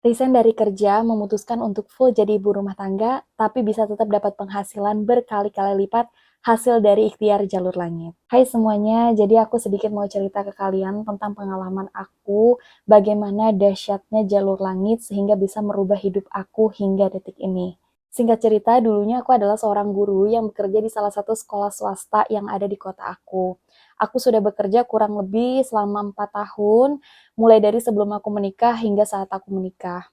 Resign dari kerja, memutuskan untuk full jadi ibu rumah tangga, tapi bisa tetap dapat penghasilan berkali-kali lipat hasil dari ikhtiar jalur langit. Hai semuanya, jadi aku sedikit mau cerita ke kalian tentang pengalaman aku, bagaimana dahsyatnya jalur langit sehingga bisa merubah hidup aku hingga detik ini. Singkat cerita, dulunya aku adalah seorang guru yang bekerja di salah satu sekolah swasta yang ada di kota aku. Aku sudah bekerja kurang lebih selama 4 tahun, mulai dari sebelum aku menikah hingga saat aku menikah.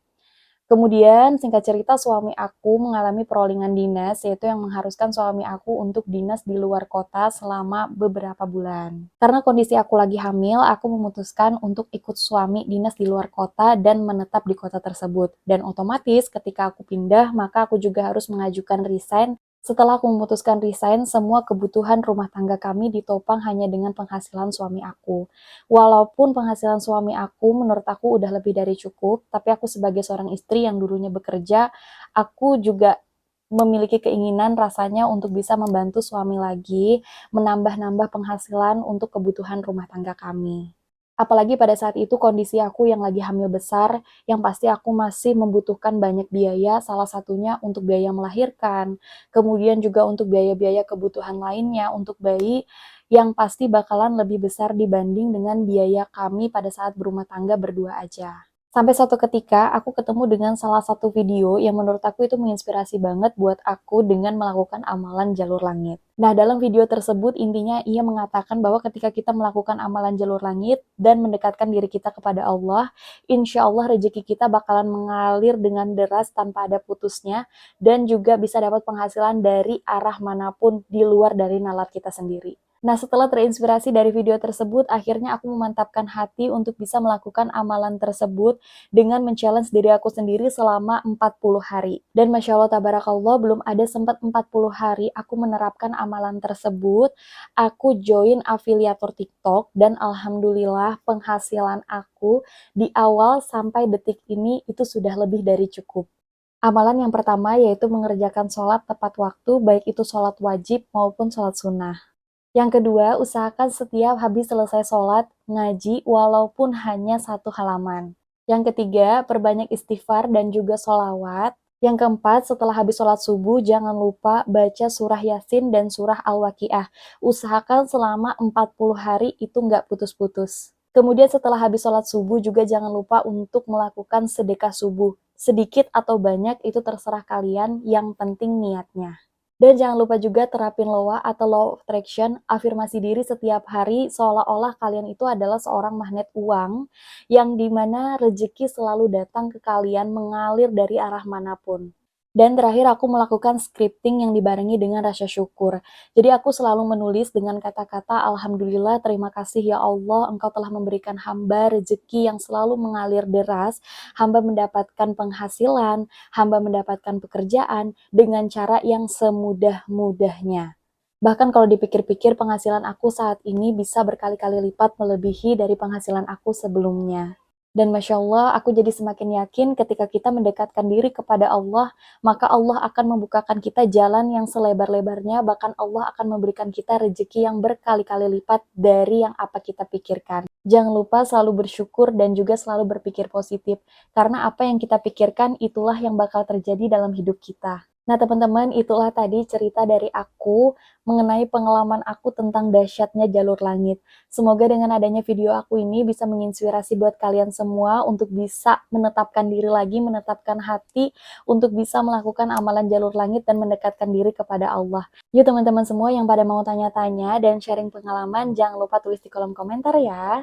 Kemudian singkat cerita suami aku mengalami perolihan dinas, yaitu yang mengharuskan suami aku untuk dinas di luar kota selama beberapa bulan. Karena kondisi aku lagi hamil, aku memutuskan untuk ikut suami dinas di luar kota dan menetap di kota tersebut. Dan otomatis ketika aku pindah, maka aku juga harus mengajukan resign. Setelah aku memutuskan resign, semua kebutuhan rumah tangga kami ditopang hanya dengan penghasilan suami aku. Walaupun penghasilan suami aku menurut aku udah lebih dari cukup, tapi aku sebagai seorang istri yang dulunya bekerja, aku juga memiliki keinginan rasanya untuk bisa membantu suami lagi, menambah-nambah penghasilan untuk kebutuhan rumah tangga kami. Apalagi pada saat itu kondisi aku yang lagi hamil besar, yang pasti aku masih membutuhkan banyak biaya, salah satunya untuk biaya melahirkan, kemudian juga untuk biaya-biaya kebutuhan lainnya untuk bayi, yang pasti bakalan lebih besar dibanding dengan biaya kami pada saat berumah tangga berdua aja. Sampai suatu ketika aku ketemu dengan salah satu video yang menurut aku itu menginspirasi banget buat aku dengan melakukan amalan jalur langit. Nah, dalam video tersebut intinya ia mengatakan bahwa ketika kita melakukan amalan jalur langit dan mendekatkan diri kita kepada Allah, insya Allah rezeki kita bakalan mengalir dengan deras tanpa ada putusnya dan juga bisa dapat penghasilan dari arah manapun di luar dari nalar kita sendiri. Nah, setelah terinspirasi dari video tersebut, akhirnya aku memantapkan hati untuk bisa melakukan amalan tersebut dengan men-challenge diri aku sendiri selama 40 hari. Dan Masya Allah, Tabarakallah, belum ada sempat 40 hari aku menerapkan amalan tersebut, aku join afiliator TikTok, dan Alhamdulillah penghasilan aku di awal sampai detik ini itu sudah lebih dari cukup. Amalan yang pertama yaitu mengerjakan sholat tepat waktu, baik itu sholat wajib maupun sholat sunnah. Yang kedua, usahakan setiap habis selesai sholat, ngaji walaupun hanya satu halaman. Yang ketiga, perbanyak istighfar dan juga sholawat. Yang keempat, setelah habis sholat subuh, jangan lupa baca surah Yasin dan surah Al-Waqiah. Usahakan selama 40 hari itu nggak putus-putus. Kemudian setelah habis sholat subuh juga jangan lupa untuk melakukan sedekah subuh. Sedikit atau banyak itu terserah kalian, yang penting niatnya. Dan jangan lupa juga terapin LOA atau Law of Attraction, afirmasi diri setiap hari seolah-olah kalian itu adalah seorang magnet uang yang dimana rezeki selalu datang ke kalian mengalir dari arah manapun. Dan terakhir aku melakukan scripting yang dibarengi dengan rasa syukur. Jadi aku selalu menulis dengan kata-kata Alhamdulillah, terima kasih ya Allah, Engkau telah memberikan hamba rezeki yang selalu mengalir deras, hamba mendapatkan penghasilan, hamba mendapatkan pekerjaan dengan cara yang semudah-mudahnya. Bahkan kalau dipikir-pikir penghasilan aku saat ini bisa berkali-kali lipat melebihi dari penghasilan aku sebelumnya. Dan Masya Allah, aku jadi semakin yakin ketika kita mendekatkan diri kepada Allah, maka Allah akan membukakan kita jalan yang selebar-lebarnya, bahkan Allah akan memberikan kita rezeki yang berkali-kali lipat dari yang apa kita pikirkan. Jangan lupa selalu bersyukur dan juga selalu berpikir positif, karena apa yang kita pikirkan itulah yang bakal terjadi dalam hidup kita. Nah teman-teman, itulah tadi cerita dari aku mengenai pengalaman aku tentang dahsyatnya jalur langit. Semoga dengan adanya video aku ini bisa menginspirasi buat kalian semua untuk bisa menetapkan diri lagi, menetapkan hati untuk bisa melakukan amalan jalur langit dan mendekatkan diri kepada Allah. Yuk teman-teman semua yang pada mau tanya-tanya dan sharing pengalaman, jangan lupa tulis di kolom komentar ya.